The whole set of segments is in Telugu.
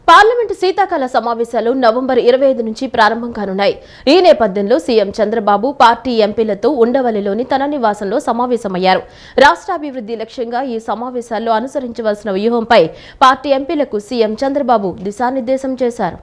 పార్లమెంటు శీతాకాల సమావేశాలు నవంబర్ 25 నుంచి ప్రారంభం కానున్నాయి. ఈ నేపథ్యంలో సీఎం చంద్రబాబు పార్టీ ఎంపీలతో ఉండవల్లిలోని తన నివాసంలో సమావేశమయ్యారు. రాష్ట్రాభివృద్ధి లక్ష్యంగా ఈ సమావేశాల్లో అనుసరించవలసిన వ్యూహంపై పార్టీ ఎంపీలకు సీఎం చంద్రబాబు దిశానిర్దేశం చేశారు.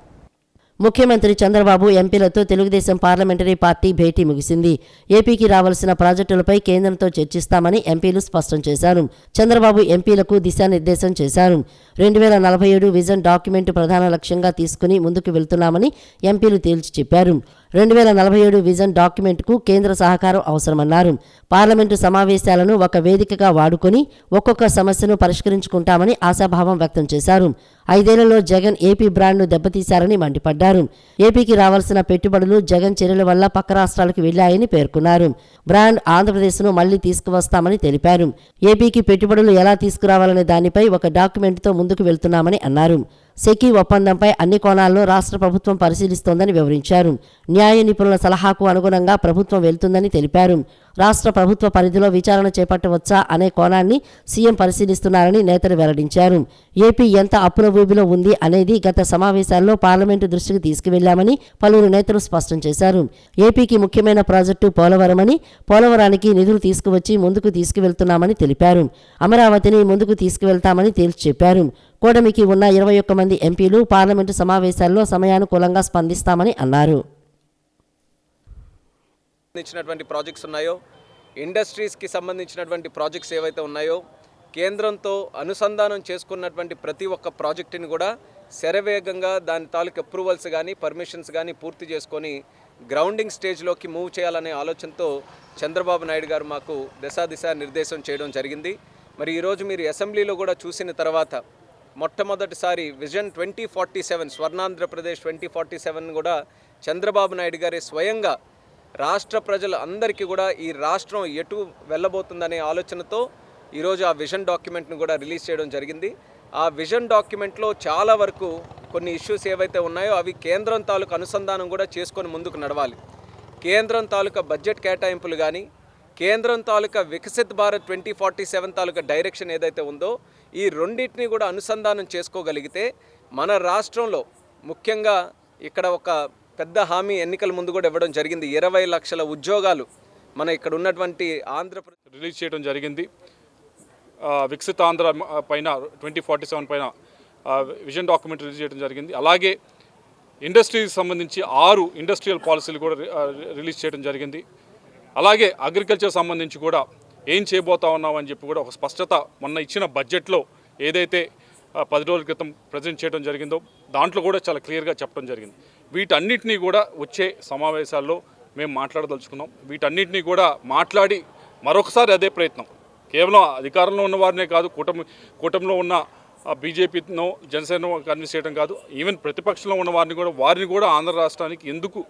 ముఖ్యమంత్రి చంద్రబాబు ఎంపీలతో తెలుగుదేశం పార్లమెంటరీ పార్టీ భేటీ ముగిసింది. ఏపీకి రావాల్సిన ప్రాజెక్టులపై కేంద్రంతో చర్చిస్తామని ఎంపీలు స్పష్టం చేశారు. చంద్రబాబు ఎంపీలకు దిశానిర్దేశం చేశారు. 2047 విజన్ డాక్యుమెంట్ ప్రధాన లక్ష్యంగా తీసుకుని ముందుకు వెళ్తున్నామని ఎంపీలు తేల్చి చెప్పారు. 2047 విజన్ డాక్యుమెంట్కు కేంద్ర సహకారం అవసరమన్నారు. పార్లమెంటు సమావేశాలను ఒక వేదికగా వాడుకొని ఒక్కొక్క సమస్యను పరిష్కరించుకుంటామని ఆశాభావం వ్యక్తం చేశారు. 5 ఏళ్లలో జగన్ ఏపీ బ్రాండ్ను దెబ్బతీశారని మండిపడ్డారు. ఏపీకి రావాల్సిన పెట్టుబడులు జగన్ చర్యల వల్ల పక్క రాష్ట్రాలకు వెళ్లాయని పేర్కొన్నారు. బ్రాండ్ ఆంధ్రప్రదేశ్ను మళ్లీ తీసుకువస్తామని తెలిపారు. ఏపీకి పెట్టుబడులు ఎలా తీసుకురావాలనే దానిపై ఒక డాక్యుమెంట్తో ముందుకు వెళ్తున్నామని అన్నారు. సెకీ ఒప్పందంపై అన్ని కోణాల్లో రాష్ట్ర ప్రభుత్వం పరిశీలిస్తోందని వివరించారు. న్యాయ నిపుణుల సలహాకు అనుగుణంగా ప్రభుత్వం వెళ్తుందని తెలిపారు. రాష్ట్ర ప్రభుత్వ పరిధిలో విచారణ చేపట్టవచ్చా అనే కోణాన్ని సీఎం పరిశీలిస్తున్నారని నేతలు వెల్లడించారు. ఏపీ ఎంత అప్పుల ఊబిలో ఉంది అనేది గత సమావేశాల్లో పార్లమెంటు దృష్టికి తీసుకువెళ్లామని పలువురు నేతలు స్పష్టం చేశారు. ఏపీకి ముఖ్యమైన ప్రాజెక్టు పోలవరమని, పోలవరానికి నిధులు తీసుకువచ్చి ముందుకు తీసుకువెళ్తున్నామని తెలిపారు. అమరావతిని ముందుకు తీసుకువెళ్తామని తేల్చి చెప్పారు. కూటమికి ఉన్న 21 మంది ఎంపీలు పార్లమెంటు సమావేశాల్లో సమయానుకూలంగా స్పందిస్తామని అన్నారు. ప్రాజెక్ట్స్ ఉన్నాయో, ఇండస్ట్రీస్కి సంబంధించినటువంటి ప్రాజెక్ట్స్ ఏవైతే ఉన్నాయో, కేంద్రంతో అనుసంధానం చేసుకున్నటువంటి ప్రతి ఒక్క ప్రాజెక్టుని కూడా శరవేగంగా దాని తాలూకు అప్రూవల్స్ కానీ పర్మిషన్స్ కానీ పూర్తి చేసుకొని గ్రౌండింగ్ స్టేజ్లోకి మూవ్ చేయాలనే ఆలోచనతో చంద్రబాబు నాయుడు గారు మాకు దిశా నిర్దేశం చేయడం జరిగింది. మరి ఈరోజు మీరు అసెంబ్లీలో కూడా చూసిన తర్వాత మొట్టమొదటిసారి విజన్ 2047 స్వర్ణాంధ్రప్రదేశ్ 2047 కూడా చంద్రబాబు నాయుడు గారి స్వయంగా రాష్ట్ర ప్రజలు అందరికీ కూడా ఈ రాష్ట్రం ఎటు వెళ్ళబోతుందనే ఆలోచనతో ఈరోజు ఆ విజన్ డాక్యుమెంట్ను కూడా రిలీజ్ చేయడం జరిగింది. ఆ విజన్ డాక్యుమెంట్లో చాలా వరకు కొన్ని ఇష్యూస్ ఏవైతే ఉన్నాయో అవి కేంద్రం తాలూకు అనుసంధానం కూడా చేసుకొని ముందుకు నడవాలి. కేంద్రం తాలూకా బడ్జెట్ కేటాయింపులు కానీ, కేంద్రం తాలూకా వికసిత్ భారత్ 2047 తాలూకా డైరెక్షన్ ఏదైతే ఉందో ఈ రెండింటిని కూడా అనుసంధానం చేసుకోగలిగితే మన రాష్ట్రంలో ముఖ్యంగా ఇక్కడ ఒక పెద్ద హామీ ఎన్నికల ముందు కూడా ఇవ్వడం జరిగింది. 20 లక్షల ఉద్యోగాలు మన ఇక్కడ ఉన్నటువంటి ఆంధ్రప్రదేశ్ రిలీజ్ చేయడం జరిగింది. వికసిత్ ఆంధ్ర పైన 2047 పైన విజన్ డాక్యుమెంట్ రిలీజ్ చేయడం జరిగింది. అలాగే ఇండస్ట్రీకి సంబంధించి 6 ఇండస్ట్రియల్ పాలసీలు కూడా రిలీజ్ చేయడం జరిగింది. అలాగే అగ్రికల్చర్ సంబంధించి కూడా ఏం చేయబోతా ఉన్నామని చెప్పి కూడా ఒక స్పష్టత మొన్న ఇచ్చిన బడ్జెట్లో ఏదైతే 10 రోజుల క్రితం ప్రజెంట్ చేయడం జరిగిందో దాంట్లో కూడా చాలా క్లియర్గా చెప్పడం జరిగింది. వీటన్నిటినీ కూడా వచ్చే సమావేశాల్లో మేము మాట్లాడదలుచుకున్నాం. వీటన్నిటినీ కూడా మాట్లాడి మరొకసారి అదే ప్రయత్నం కేవలం అధికారంలో ఉన్న వారినే కాదు, కూటమిలో ఉన్న బీజేపీనో జనసేనో కన్విన్స్ చేయడం కాదు, ఈవెన్ ప్రతిపక్షంలో ఉన్న వారిని కూడా ఆంధ్ర రాష్ట్రానికి ఎందుకు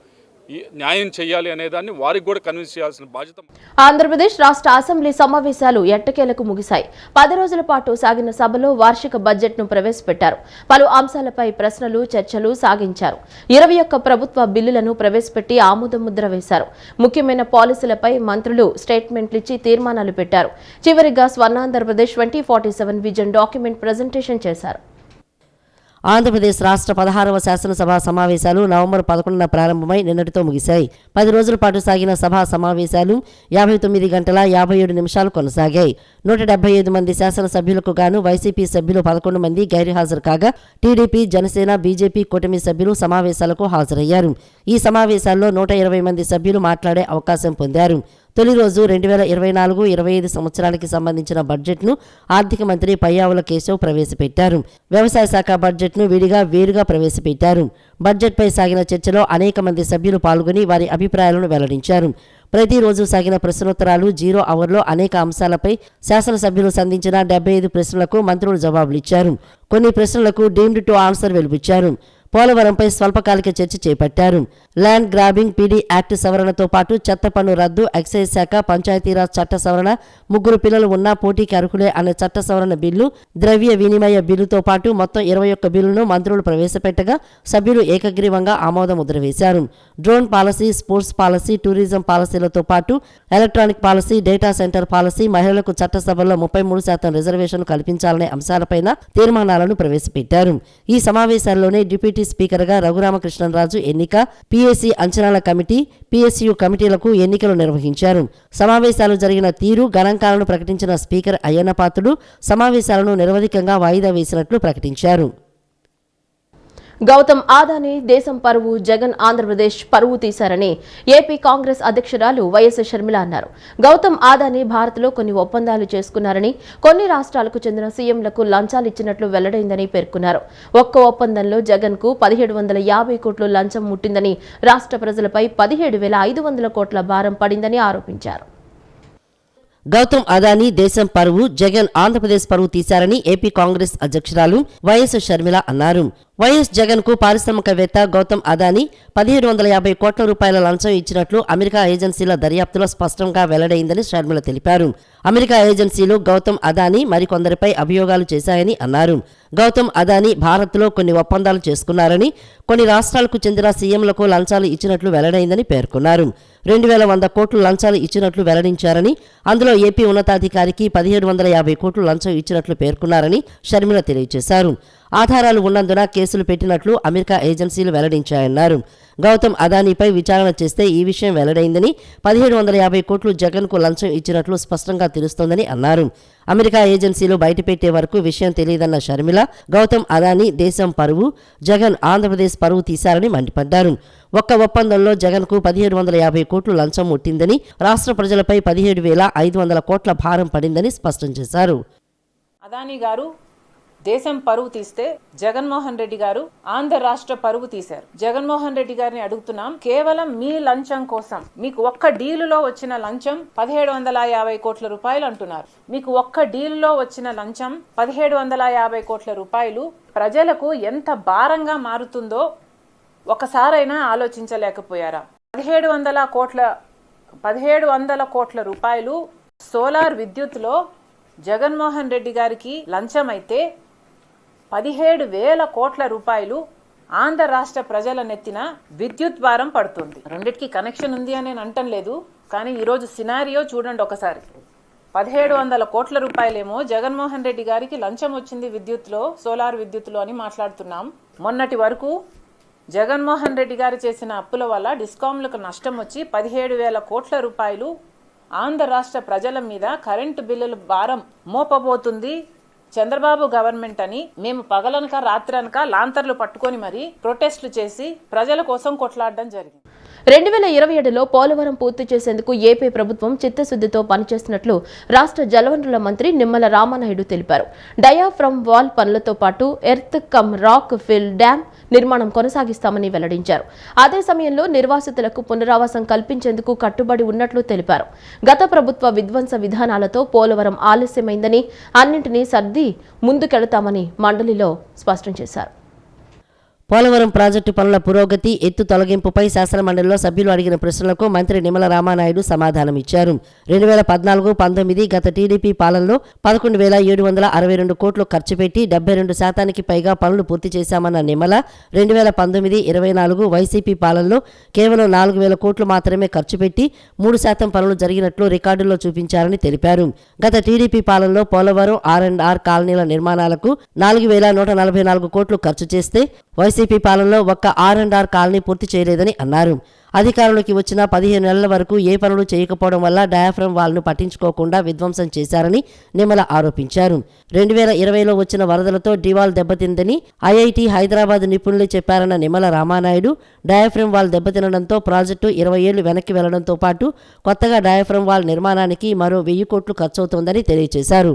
న్యాయం చేయాలి అనేదాన్ని వారికి కూడా కన్విన్స్ చేయాల్సిన బాధ్యత. ఆంధ్రప్రదేశ్ రాష్ట్ర అసెంబ్లీ సమావేశాలు ఎట్టకేలకు ముగిశాయి. 10 రోజుల పాటు సాగిన సభలో వార్షిక బడ్జెట్ను ప్రవేశపెట్టారు. పలు అంశాలపై ప్రశ్నలు, చర్చలు సాగించారు. 21 ప్రభుత్వ బిల్లులను ప్రవేశపెట్టి ఆమోదముద్ర వేశారు. ముఖ్యమైన పాలసీలపై మంత్రులు స్టేట్మెంట్లిచ్చి తీర్మానాలు పెట్టారు. చివరిగా స్వర్ణాంధ్రప్రదేశ్ 2047 విజన్ డాక్యుమెంట్ ప్రజెంటేషన్ చేశారు. ఆంధ్రప్రదేశ్ రాష్ట్ర 16వ శాసనసభ సమావేశాలు నవంబర్ 11న ప్రారంభమై నిన్నటితో ముగిశాయి. 10 రోజుల పాటు సాగిన సభా సమావేశాలు 59 గంటల 57 నిమిషాలు కొనసాగాయి. 175 మంది శాసనసభ్యులకు గాను వైసీపీ సభ్యులు 11 మంది గైర్హాజరు కాగా టీడీపీ, జనసేన, బీజేపీ కూటమి సభ్యులు సమావేశాలకు హాజరయ్యారు. ఈ సమావేశాల్లో 120 మంది సభ్యులు మాట్లాడే అవకాశం పొందారు. తొలి రోజు 2024-25 సంవత్సరానికి సంబంధించిన బడ్జెట్ను ఆర్థిక మంత్రి పయ్యావుల కేశవ్ ప్రవేశపెట్టారు. వ్యవసాయ శాఖ బడ్జెట్ను వేరుగా ప్రవేశపెట్టారు. బడ్జెట్పై సాగిన చర్చలో అనేక మంది సభ్యులు పాల్గొని వారి అభిప్రాయాలను వెల్లడించారు. ప్రతిరోజు సాగిన ప్రశ్నోత్తరాలు 0 అవర్లో అనేక అంశాలపై శాసనసభ్యులు సంధించిన 75 ప్రశ్నలకు మంత్రులు జవాబులిచ్చారు. కొన్ని ప్రశ్నలకు డీమ్డ్ టు ఆన్సర్ వెలువచ్చారు. పోలవరంపై స్వల్పకాలిక చర్చ చేపట్టారు. ల్యాండ్ గ్రాబింగ్ పీడీ యాక్ట్ సవరణతో పాటు చెత్త పన్ను రద్దు, ఎక్సైజ్ శాఖ, పంచాయతీరాజ్ చట్ట సవరణ, 3 పిల్లలు ఉన్నా పోటీకి అర్హులే అనే చట్ట సవరణ బిల్లు, ద్రవ్య వినిమయ బిల్లుతో పాటు మొత్తం 21 బిల్లులను మంత్రులు ప్రవేశపెట్టగా సభ్యులు ఏకగ్రీవంగా ఆమోద ముద్ర వేశారు. Drone policy, sports policy, tourism పాలసీలతో పాటు electronic policy, data centre policy, మహిళలకు చట్టసభల్లో 33% రిజర్వేషన్ కల్పించాలనే అంశాలపైన తీర్మానాలను ప్రవేశపెట్టారు. ఈ సమావేశాల్లోనే డిప్యూటీ స్పీకర్గా రఘురామకృష్ణరాజు ఎన్నిక, పీఏసీ అంచనాల కమిటీ, పీఎస్యూ కమిటీలకు ఎన్నికలు నిర్వహించారు. సమావేశాలు జరిగిన తీరు, గణాంకాలను ప్రకటించిన స్పీకర్ అయ్యన్న పాత్రుడు సమావేశాలను నిరవధికంగా వాయిదా వేసినట్లు ప్రకటించారు. గౌతమ్ ఆదాని దేశం పరువు, జగన్ ఆంధ్రప్రదేశ్ పరువు తీశారని ఏపీ కాంగ్రెస్ అధ్యక్షురాలు వైఎస్ షర్మిల అన్నారు. గౌతమ్ ఆదాని భారత్లో కొన్ని ఒప్పందాలు చేసుకున్నారని, కొన్ని రాష్ట్రాలకు చెందిన సీఎంలకు లంచాలు ఇచ్చినట్లు వెల్లడైందని పేర్కొన్నారు. ఒక్క ఒప్పందంలో జగన్ కు 1750 కోట్లు లంచం ముట్టిందని, రాష్ట్ర ప్రజలపై 17,500 కోట్ల భారం పడిందని ఆరోపించారు. గౌతమ్ అదానీ దేశం పరువు, జగన్ ఆంధ్రప్రదేశ్ పరువు తీశారని ఏపీ కాంగ్రెస్ అధ్యక్షురాలు వైఎస్ షర్మిల అన్నారు. వైఎస్ జగన్ కు పారిశ్రామికవేత్త గౌతమ్ అదానీ 1750 కోట్ల రూపాయల లంచం ఇచ్చినట్లు అమెరికా ఏజెన్సీల దర్యాప్తులో స్పష్టంగా వెల్లడైందని షర్మిల తెలిపారు. అమెరికా ఏజెన్సీలు గౌతమ్ అదానీ మరికొందరిపై అభియోగాలు చేశాయని అన్నారు. గౌతమ్ అదానీ భారత్లో కొన్ని ఒప్పందాలు చేసుకున్నారని, కొన్ని రాష్ట్రాలకు చెందిన సీఎంలకు లంచాలు ఇచ్చినట్లు వెల్లడైందని పేర్కొన్నారు. 2100 కోట్లు లంచాలు ఇచ్చినట్లు వెల్లడించారని, అందులో ఏపీ ఉన్నతాధికారికి 1750 కోట్లు లంచం ఇచ్చినట్లు పేర్కొన్నారని షర్మిల తెలియజేశారు. ఆధారాలు ఉన్నందున కేసులు పెట్టినట్లు అమెరికా ఏజెన్సీలు వెల్లడించాయన్నారు. గౌతమ్ అదానీపై విచారణ చేస్తే ఈ విషయం వెల్లడైందని, 1750 కోట్లు జగన్కు లంచం ఇచ్చినట్లు స్పష్టంగా తెలుస్తోందని అన్నారు. అమెరికా ఏజెన్సీలు బయటపెట్టే వరకు విషయం తెలియదన్న షర్మిల, గౌతమ్ అదానీ దేశం పరువు, జగన్ ఆంధ్రప్రదేశ్ పరువు తీశారని మండిపడ్డారు. ఒక్క ఒప్పందంలో జగన్కు 1750 కోట్లు లంచం ముట్టిందని, రాష్ట్ర ప్రజలపై 17,500 కోట్ల భారం పడిందని స్పష్టం చేశారు. అదానీ గారు దేశం పరువు తీస్తే జగన్మోహన్ రెడ్డి గారు ఆంధ్ర రాష్ట్ర పరువు తీశారు. జగన్మోహన్ రెడ్డి గారిని అడుగుతున్నాం, కేవలం మీ లంచం కోసం, మీకు ఒక్క డీలులో వచ్చిన లంచం 1750 కోట్ల రూపాయలు అంటున్నారు. మీకు ఒక్క డీలులో వచ్చిన లంచం 1750 కోట్ల రూపాయలు ప్రజలకు ఎంత భారంగా మారుతుందో ఒకసారైనా ఆలోచించలేకపోయారా? 1700 కోట్ల రూపాయలు సోలార్ విద్యుత్లో జగన్మోహన్ రెడ్డి గారికి లంచం అయితే 17,000 కోట్ల రూపాయలు ఆంధ్ర రాష్ట్ర ప్రజల నెత్తిన విద్యుత్ భారం పడుతుంది. రెండిటికి కనెక్షన్ ఉంది అని నేను అంటం లేదు, కానీ ఈరోజు సినారియో చూడండి ఒకసారి. 1700 కోట్ల రూపాయలేమో జగన్మోహన్ రెడ్డి గారికి లంచం వచ్చింది విద్యుత్లో, సోలార్ విద్యుత్లో అని మాట్లాడుతున్నాం. మొన్నటి వరకు జగన్మోహన్ రెడ్డి గారు చేసిన అప్పుల వల్ల డిస్కాంలకు నష్టం వచ్చి 17,000 కోట్ల రూపాయలు ఆంధ్ర రాష్ట్ర ప్రజల మీద కరెంటు బిల్లుల భారం మోపబోతుంది చంద్రబాబు గవర్నమెంట్ అని మేము పగలనక రాత్రనక లాంతర్లు పట్టుకొని మరీ ప్రొటెస్టులు చేసి ప్రజల కోసం కొట్లాడడం జరిగింది. 2027లో పోలవరం పూర్తి చేసేందుకు ఏపీ ప్రభుత్వం చిత్తశుద్ధితో పనిచేస్తున్నట్లు రాష్ట్ర జలవనరుల మంత్రి నిమ్మల రామానాయుడు తెలిపారు. డయాఫ్రమ్ వాల్ పనులతో పాటు earth cum rock fill dam నిర్మాణం కొనసాగిస్తామని వెల్లడించారు. అదే సమయంలో నిర్వాసితులకు పునరావాసం కల్పించేందుకు కట్టుబడి ఉన్నట్లు తెలిపారు. గత ప్రభుత్వ విధ్వంస విధానాలతో పోలవరం ఆలస్యమైందని, అన్నింటినీ సర్ది ముందుకెళతామని మండలిలో స్పష్టం చేశారు. పోలవరం ప్రాజెక్టు పనుల పురోగతి, ఎత్తు తొలగింపుపై శాసనమండలిలో సభ్యులు అడిగిన ప్రశ్నలకు మంత్రి నిమ్మల రామానాయుడు సమాధానమిచ్చారు. 2014-19 గత టీడీపీ పాలనలో 11,762 కోట్లు ఖర్చు పెట్టి 72% పైగా పనులు పూర్తి చేశామన్న నిమ్మల, 2019-24 వైసీపీ పాలనలో కేవలం 4,000 కోట్లు మాత్రమే ఖర్చు పెట్టి 3% పనులు జరిగినట్లు రికార్డుల్లో చూపించారని తెలిపారు. గత టీడీపీ పాలనలో పోలవరం R&R కాలనీల నిర్మాణాలకు 4,144 కోట్లు ఖర్చు చేస్తే వైసీపీ పాలనలో ఒక్క R&R కాలనీ పూర్తి చేయలేదని అన్నారు. అధికారంలోకి వచ్చిన 15 నెలల వరకు ఏ పనులు చేయకపోవడం వల్ల డయాఫ్రమ్ వాల్ను పట్టించుకోకుండా విధ్వంసం చేశారని నిమ్మల ఆరోపించారు. 2020లో వచ్చిన వరదలతో డివాల్ దెబ్బతిందని ఐఐటి హైదరాబాద్ నిపుణులే చెప్పారన్న నిమ్మల రామానాయుడు, డయాఫ్రమ్ వాల్ దెబ్బతినడంతో ప్రాజెక్టు 20 ఏళ్లు వెనక్కి వెళ్లడంతో పాటు కొత్తగా డయాఫ్రమ్ వాల్ నిర్మాణానికి మరో 1,000 కోట్లు ఖర్చవుతోందని తెలియజేశారు.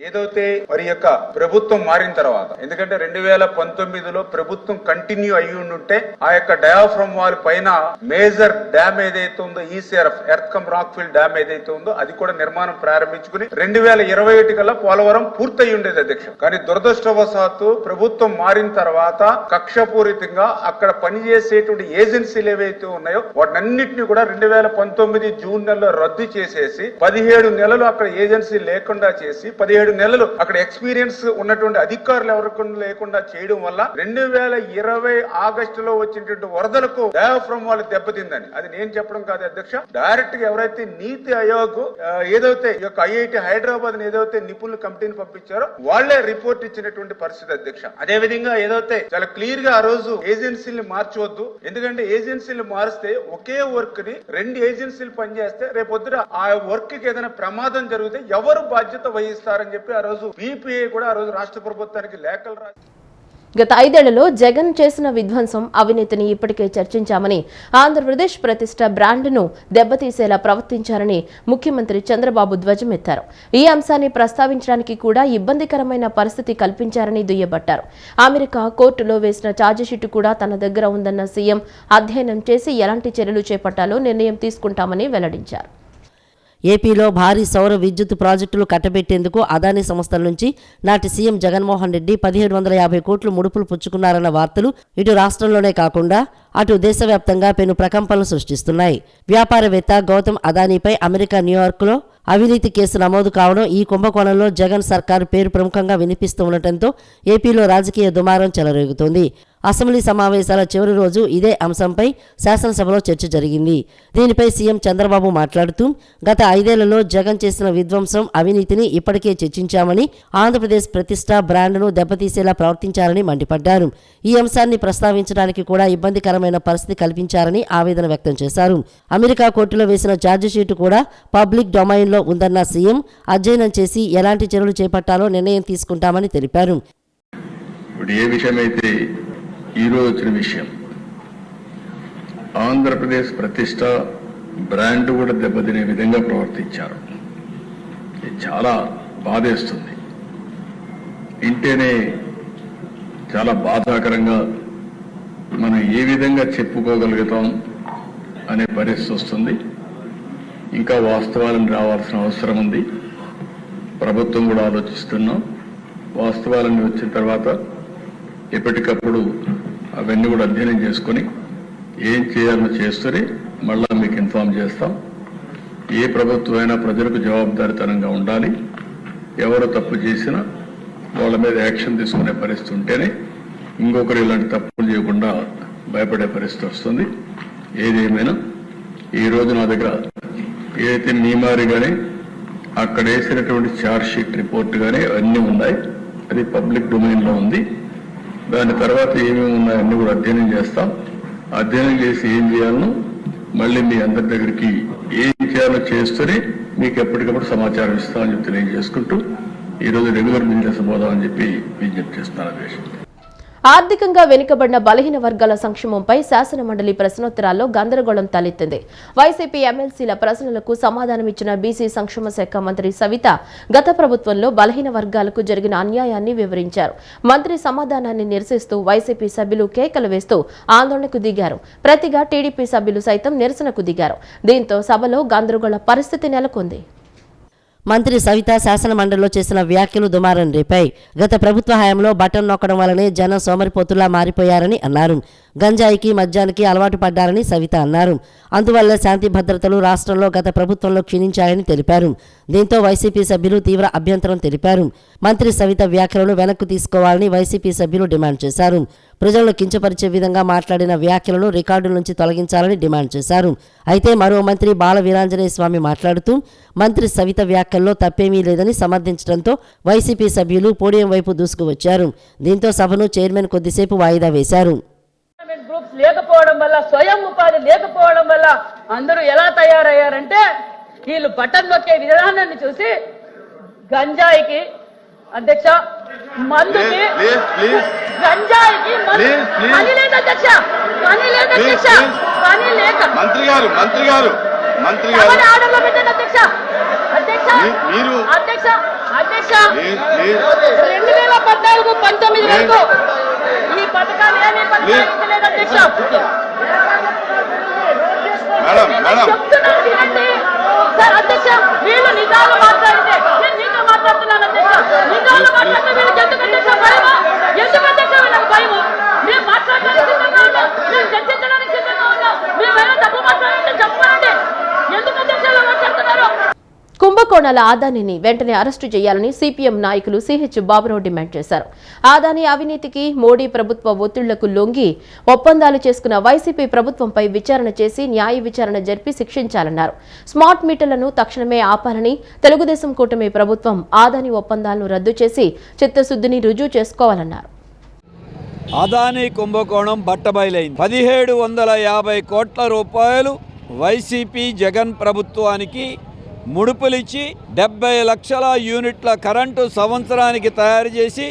ఏదైతే మరి యొక్క ప్రభుత్వం మారిన తర్వాత, ఎందుకంటే 2019లో ప్రభుత్వం కంటిన్యూ అయ్యి ఉంటే ఆ యొక్క డయాఫ్రమ్ వాల్ పైన మేజర్ డ్యామ్ ఏదైతే ఉందో ECRF earth cum rock fill dam ఏదైతే ఉందో అది కూడా నిర్మాణం ప్రారంభించుకుని 2021 కల్లా పోలవరం పూర్తయి ఉండేది అధ్యక్ష. కానీ దురదృష్టవశాత్తు ప్రభుత్వం మారిన తర్వాత కక్షపూరితంగా అక్కడ పనిచేసేటువంటి ఏజెన్సీలు ఏవైతే ఉన్నాయో వాటన్నిటిని కూడా 2019 జూన్ నెలలో రద్దు చేసేసి 17 నెలలు అక్కడ ఏజెన్సీ లేకుండా చేసి 17 నెలలు అక్కడ ఎక్స్పీరియన్స్ ఉన్నటువంటి అధికారులు ఎవరికి లేకుండా చేయడం వల్ల 2020 ఆగస్టులో వచ్చినటువంటి వరదలకు డయాఫ్రమ్ వాళ్ళు దెబ్బతిందని. అది నేను చెప్పడం కాదు అధ్యక్ష, డైరెక్ట్ గా ఎవరైతే నీతి ఆయోగ్ ఏదైతే ఈ యొక్క ఐఐటి హైదరాబాద్ ఏదైతే నిపుణుల కమిటీని పంపించారో వాళ్లే రిపోర్ట్ ఇచ్చినటువంటి పరిస్థితి అధ్యక్ష. అదే విధంగా ఏదైతే చాలా క్లియర్ గా ఆ రోజు ఏజెన్సీని మార్చవద్దు, ఎందుకంటే ఏజెన్సీలు మారిస్తే ఒకే వర్క్ ని 2 ఏజెన్సీలు పనిచేస్తే రేపొద్దున ఆ వర్క్ కి ఏదైనా ప్రమాదం జరిగితే ఎవరు బాధ్యత వహిస్తారని చెప్పి ఆ రోజు పీపీఏ కూడా ఆ రోజు రాష్ట్ర ప్రభుత్వానికి లేఖలు రాసి. గత 5 ఏళ్లలో జగన్ చేసిన విధ్వంసం, అవినీతిని ఇప్పటికే చర్చించామని, ఆంధ్రప్రదేశ్ ప్రతిష్ట బ్రాండ్ను దెబ్బతీసేలా ప్రవర్తించారని ముఖ్యమంత్రి చంద్రబాబు ధ్వజమెత్తారు. ఈ అంశాన్ని ప్రస్తావించడానికి కూడా ఇబ్బందికరమైన పరిస్థితి కల్పించారని దుయ్యబట్టారు. అమెరికా కోర్టులో వేసిన ఛార్జిషీటు కూడా తన దగ్గర ఉందన్న సీఎం అధ్యయనం చేసి ఎలాంటి చర్యలు చేపట్టాలో నిర్ణయం తీసుకుంటామని వెల్లడించారు. ఏపీలో భారీ సౌర విద్యుత్ ప్రాజెక్టులు కట్టబెట్టేందుకు అదానీ సంస్థల నుంచి నాటి సీఎం జగన్మోహన్ రెడ్డి 1750 కోట్లు ముడుపులు పుచ్చుకున్నారన్న వార్తలు ఇటు రాష్ట్రంలోనే కాకుండా అటు దేశవ్యాప్తంగా పెను ప్రకంపనలు సృష్టిస్తున్నాయి. వ్యాపారవేత్త గౌతమ్ అదానీపై అమెరికా న్యూయార్క్లో అవినీతి కేసు నమోదు కావడం, ఈ కుంభకోణంలో జగన్ సర్కారు పేరు ప్రముఖంగా వినిపిస్తూ ఉండటంతో ఏపీలో రాజకీయ దుమారం చెలరేగుతోంది. అసెంబ్లీ సమావేశాల చివరి రోజు ఇదే అంశంపై శాసనసభలో చర్చ జరిగింది. దీనిపై సీఎం చంద్రబాబు మాట్లాడుతూ గత 5 ఏళ్లలో జగన్ చేసిన విధ్వంసం, అవినీతిని ఇప్పటికే చర్చించామని, ఆంధ్రప్రదేశ్ ప్రతిష్ట బ్రాండ్ను దెబ్బతీసేలా ప్రవర్తించారని మండిపడ్డారు. ఈ అంశాన్ని ప్రస్తావించడానికి కూడా ఇబ్బందికరమైన పరిస్థితి కల్పించారని ఆవేదన వ్యక్తం చేశారు. అమెరికా కోర్టులో వేసిన ఛార్జిషీటు కూడా పబ్లిక్ డొమైన్లో ఉందన్న సీఎం అధ్యయనం చేసి ఎలాంటి చర్యలు చేపట్టాలో నిర్ణయం తీసుకుంటామని తెలిపారు. ఈరోజు వచ్చిన విషయం, ఆంధ్రప్రదేశ్ ప్రతిష్ట బ్రాండ్ కూడా దెబ్బతినే విధంగా ప్రవర్తించారు. ఇది చాలా బాధేస్తుంది. ఇంటేనే చాలా బాధాకరంగా మనం ఏ విధంగా చెప్పుకోగలుగుతాం అనే పరిస్థితి వస్తుంది. ఇంకా వాస్తవాలను రావాల్సిన అవసరం ఉంది. ప్రభుత్వం కూడా ఆలోచిస్తున్నాం. వాస్తవాలన్నీ వచ్చిన తర్వాత ఎప్పటికప్పుడు అవన్నీ కూడా అధ్యయనం చేసుకుని ఏం చేయాలో చేస్తూనే మళ్ళా మీకు ఇన్ఫార్మ్ చేస్తాం. ఏ ప్రభుత్వం అయినా ప్రజలకు జవాబుదారీతనంగా ఉండాలి. ఎవరు తప్పు చేసినా వాళ్ళ మీద యాక్షన్ తీసుకునే పరిస్థితి ఉంటేనే ఇంకొకరు ఇలాంటి తప్పులు చేయకుండా భయపడే పరిస్థితి వస్తుంది. ఏదేమైనా ఈరోజు నా దగ్గర ఏదైతే మీమారి కానీ అక్కడ వేసినటువంటి ఛార్జ్ షీట్ రిపోర్ట్ కానీ అన్నీ ఉన్నాయి. అది పబ్లిక్ డొమైన్లో ఉంది. దాని తర్వాత ఏమేమి ఉన్నాయో అన్ని కూడా అధ్యయనం చేస్తాం. అధ్యయనం చేసి ఏం చేయాలనో మళ్ళీ మీ అందరి దగ్గరికి ఏం చేయాలో చేస్తూనే మీకు ఎప్పటికప్పుడు సమాచారం ఇస్తామని చెప్పి తెలియజేసుకుంటూ ఈరోజు రెగ్యులర్ బిజినెస్ పోదామని చెప్పి విజ్ఞప్తి చేస్తున్నాను. దేశం ఆర్థికంగా వెనుకబడిన బలహీన వర్గాల సంక్షేమంపై శాసనమండలి ప్రశ్నోత్తరాల్లో గందరగోళం తలెత్తింది. వైసీపీ ఎమ్మెల్సీల ప్రశ్నలకు సమాధానమిచ్చిన బీసీ సంక్షేమ శాఖ మంత్రి సవిత గత ప్రభుత్వంలో బలహీన వర్గాలకు జరిగిన అన్యాయాన్ని వివరించారు. మంత్రి సమాధానాన్ని నిరసిస్తూ వైసీపీ సభ్యులు కేకలు వేస్తూ ఆందోళనకు దిగారు. ప్రతిగా టీడీపీ సభ్యులు సైతం నిరసనకు దిగారు. దీంతో సభలో గందరగోళ పరిస్థితి నెలకొంది. మంత్రి సవిత శాసనమండలిలో చేసిన వ్యాఖ్యలు దుమారం రేపాయి. గత ప్రభుత్వ హయాంలో బటన్ నొక్కడం వల్లనే జనం సోమరిపోతులా మారిపోయారని అన్నారు. గంజాయికి మద్యానికి అలవాటు పడ్డారని సవిత అన్నారు. అందువల్ల శాంతి భద్రతలు రాష్ట్రంలో గత ప్రభుత్వంలో క్షీణించాయని తెలిపారు. దీంతో వైసీపీ సభ్యులు తీవ్ర అభ్యంతరం తెలిపారు. మంత్రి సవిత వ్యాఖ్యలను వెనక్కు తీసుకోవాలని వైసీపీ సభ్యులు డిమాండ్ చేశారు. ప్రజలను కించపరిచే విధంగా మాట్లాడిన వ్యాఖ్యలను రికార్డుల నుంచి తొలగించాలని డిమాండ్ చేశారు. అయితే మరో మంత్రి బాల వీరాంజనేయ స్వామి మాట్లాడుతూ మంత్రి సవిత వ్యాఖ్యల్లో తప్పేమీ లేదని సమర్థించడంతో వైసీపీ సభ్యులు పోడియం వైపు దూసుకువచ్చారు. దీంతో సభను చైర్మన్ కొద్దిసేపు వాయిదా వేశారు. గ్రూప్స్ లేకపోవడం వల్ల, స్వయం ఉపాధి లేకపోవడం వల్ల అందరూ ఎలా తయారయ్యారంటే వీళ్ళు బటన్ నొక్కే విధానాన్ని చూసి గంజాయికి అధ్యక్ష, మందుకి, గంజాయికి పని లేదు అధ్యక్ష, పని లేదు అధ్యక్ష, పని లేక మంత్రి గారు ఆర్డర్లో పెట్టండి అధ్యక్ష. అధ్యక్ష మీరు అధ్యక్ష 2014-19 వరకు ఈ పథకాలు ఏమీ కొనసాగించలేదు అధ్యక్ష. చెప్తున్నాను వినండి సార్. అధ్యక్ష వీళ్ళు నిజాలు మాట్లాడితే నేను నీతో మాట్లాడుతున్నాను అధ్యక్ష. నిజాలు మాట్లాడితే వీళ్ళకి ఎందుకు అధ్యక్ష భయము? ఎందుకు అధ్యక్ష వీళ్ళకి భయము? మేము మాట్లాడడానికి సిద్ధంగా ఉన్నాం, మేము చర్చించడానికి సిద్ధంగా ఉన్నాం. మేమేమో తప్పు మాట్లాడంటే చెప్పండి. ఎందుకు అధ్యక్ష ఇలా మాట్లాడుతున్నారు? కుంభకోణాల ఆదానిని వెంటనే అరెస్టు చేయాలని సిపిఎం నాయకులు సిహెచ్ బాబురావు డిమాండ్ చేశారు. ఆదాని అవినీతికి మోడీ ప్రభుత్వ ఒత్తిళ్లకు లొంగి ఒప్పందాలు చేసుకున్న వైసీపీ ప్రభుత్వంపై విచారణ చేసి న్యాయ విచారణ జరిపి శిక్షించాలన్నారు. స్మార్ట్ మీటర్లను తక్షణమే ఆపాలని తెలుగుదేశం కూటమి ప్రభుత్వం ఆదాని ఒప్పందాలను రద్దు చేసి చిత్తశుద్ధిని రుజువు చేసుకోవాలన్నారు. అదానీ కుంభకోణం బట్టబయలైంది. 1750 కోట్ల రూపాయలు వైసీపీ జగన్ ప్రభుత్వానికి ముడుపులిచ్చి 70 లక్షల యూనిట్ల కరెంటు సంవత్సరానికి తయారు చేసి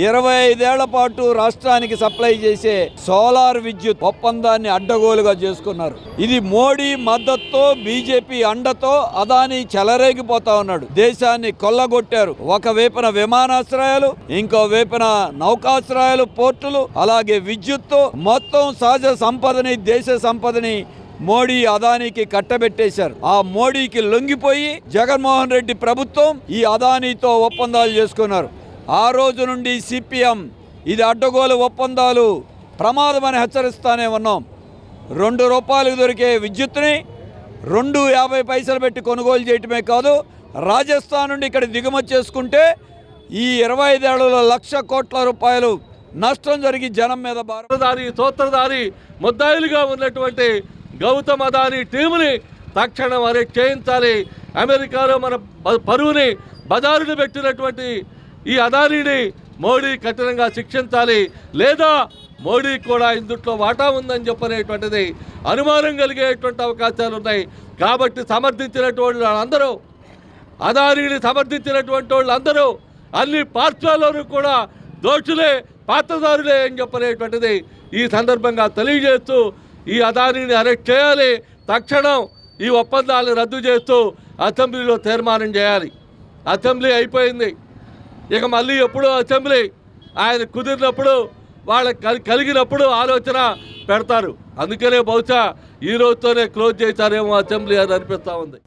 25 ఏళ్ల పాటు రాష్ట్రానికి సప్లై చేసే సోలార్ విద్యుత్ ఒప్పందాన్ని అడ్డగోలుగా చేసుకున్నారు. ఇది మోడీ మద్దతుతో బీజేపీ అండతో అదానీ చెలరేగిపోతా ఉన్నాడు. దేశాన్ని కొల్లగొట్టారు. ఒక వైపున విమానాశ్రయాలు, ఇంకో వైపున నౌకాశ్రయాలు, పోర్టులు, అలాగే విద్యుత్తు, మొత్తం సహజ సంపదని, దేశ సంపదని మోడీ అదానీకి కట్టబెట్టేశారు. ఆ మోడీకి లొంగిపోయి జగన్మోహన్ రెడ్డి ప్రభుత్వం ఈ అదానీతో ఒప్పందాలు చేసుకున్నారు. ఆ రోజు నుండి సిపిఎం ఇది అడ్డగోలు ఒప్పందాలు ప్రమాదమని హెచ్చరిస్తానే ఉన్నాం. ₹2 దొరికే విద్యుత్తుని 2.50 పైసలు పెట్టి కొనుగోలు చేయటమే కాదు, రాజస్థాన్ నుండి ఇక్కడ దిగుమతి చేసుకుంటే ఈ 25 ఏళ్లలో ₹1,00,000 కోట్ల నష్టం జరిగి జనం మీద సూత్రధారి ముద్దాయిలుగా ఉన్నటువంటి గౌతమ్ అదానీ టీముని తక్షణం అరెస్ట్ చేయించాలి. అమెరికాలో మన పరువుని బజారును పెట్టినటువంటి ఈ అదానీని మోడీ కఠినంగా శిక్షించాలి. లేదా మోడీ కూడా ఇందుట్లో వాటా ఉందని చెప్పనేటువంటిది అనుమానం కలిగేటువంటి అవకాశాలు ఉన్నాయి. కాబట్టి సమర్థించినటువంటి వాళ్ళందరూ, అదానీని సమర్థించినటువంటి వాళ్ళందరూ అన్ని పార్టీల్లోనూ కూడా దోషులే, పాత్రదారులే అని చెప్పనేటువంటిది ఈ సందర్భంగా తెలియజేస్తూ ఈ అదానీని అరెస్ట్ చేయాలి. తక్షణం ఈ ఒప్పందాలను రద్దు చేస్తూ అసెంబ్లీలో తీర్మానం చేయాలి. అసెంబ్లీ అయిపోయింది, ఇక మళ్ళీ ఎప్పుడో అసెంబ్లీ ఆయన కుదిరినప్పుడు వాళ్ళకి కలిగినప్పుడు ఆలోచన పెడతారు. అందుకనే బహుశా ఈ రోజుతోనే క్లోజ్ చేశారేమో అసెంబ్లీ అని అనిపిస్తూ ఉంది.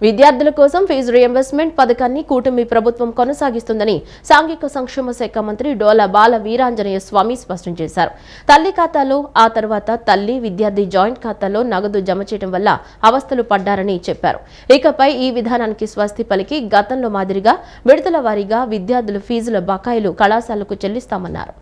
విద్యార్థుల కోసం ఫీజు రియంబర్స్మెంట్ పథకాన్ని కూటమి ప్రభుత్వం కొనసాగిస్తుందని సాంఘిక సంక్షేమ శాఖ మంత్రి డోలా బాల వీరాంజనేయ స్వామి స్పష్టం చేశారు. తల్లి ఖాతాలో, ఆ తర్వాత తల్లి విద్యార్థి జాయింట్ ఖాతాలో నగదు జమ చేయడం వల్ల అవస్థలు పడ్డారని చెప్పారు. ఇకపై ఈ విధానానికి స్వస్తి పలికి గతంలో మాదిరిగా విడతల వారీగా విద్యార్థుల ఫీజుల బకాయిలు కళాశాలకు చెల్లిస్తామన్నారు.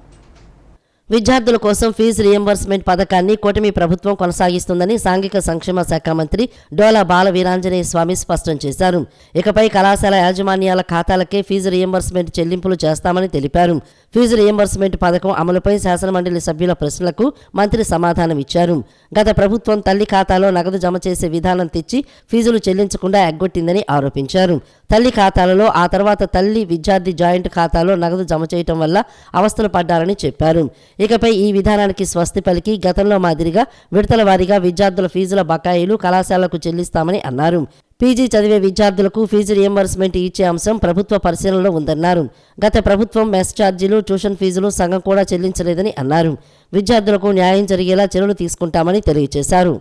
విద్యార్థుల కోసం ఫీజు రియంబర్స్మెంట్ పథకాన్ని కూటమి ప్రభుత్వం కొనసాగిస్తుందని సాంఘిక సంక్షేమ శాఖ మంత్రి డోలా బాల వీరాంజనేయ స్వామి స్పష్టం చేశారు. ఇకపై కళాశాల యాజమాన్యాల ఖాతాలకే ఫీజు రియంబర్స్మెంట్ చెల్లింపులు చేస్తామని తెలిపారు. ఫీజు రియంబర్స్మెంట్ పథకం అమలుపై శాసనమండలి సభ్యుల ప్రశ్నలకు మంత్రి సమాధానం ఇచ్చారు. గత ప్రభుత్వం తల్లి ఖాతాలో నగదు జమ చేసే విధానం తెచ్చి ఫీజులు చెల్లించకుండా ఎగ్గొట్టిందని ఆరోపించారు. తల్లి ఖాతాలలో, ఆ తర్వాత తల్లి విద్యార్థి జాయింట్ ఖాతాలో నగదు జమ చేయటం వల్ల అవస్థలు పడ్డారని చెప్పారు. ఇకపై ఈ విధానానికి స్వస్తి పలికి గతంలో మాదిరిగా విడతల వారీగా విద్యార్థుల ఫీజుల బకాయిలు కళాశాలకు చెల్లిస్తామని అన్నారు. పీజీ చదివే విద్యార్థులకు ఫీజు రియంబర్స్మెంట్ ఇచ్చే అంశం ప్రభుత్వ పరిశీలనలో ఉందన్నారు. గత ప్రభుత్వం మెస్ ఛార్జీలు, ట్యూషన్ ఫీజులు సగం కూడా చెల్లించలేదని అన్నారు. విద్యార్థులకు న్యాయం జరిగేలా చర్యలు తీసుకుంటామని తెలియజేశారు.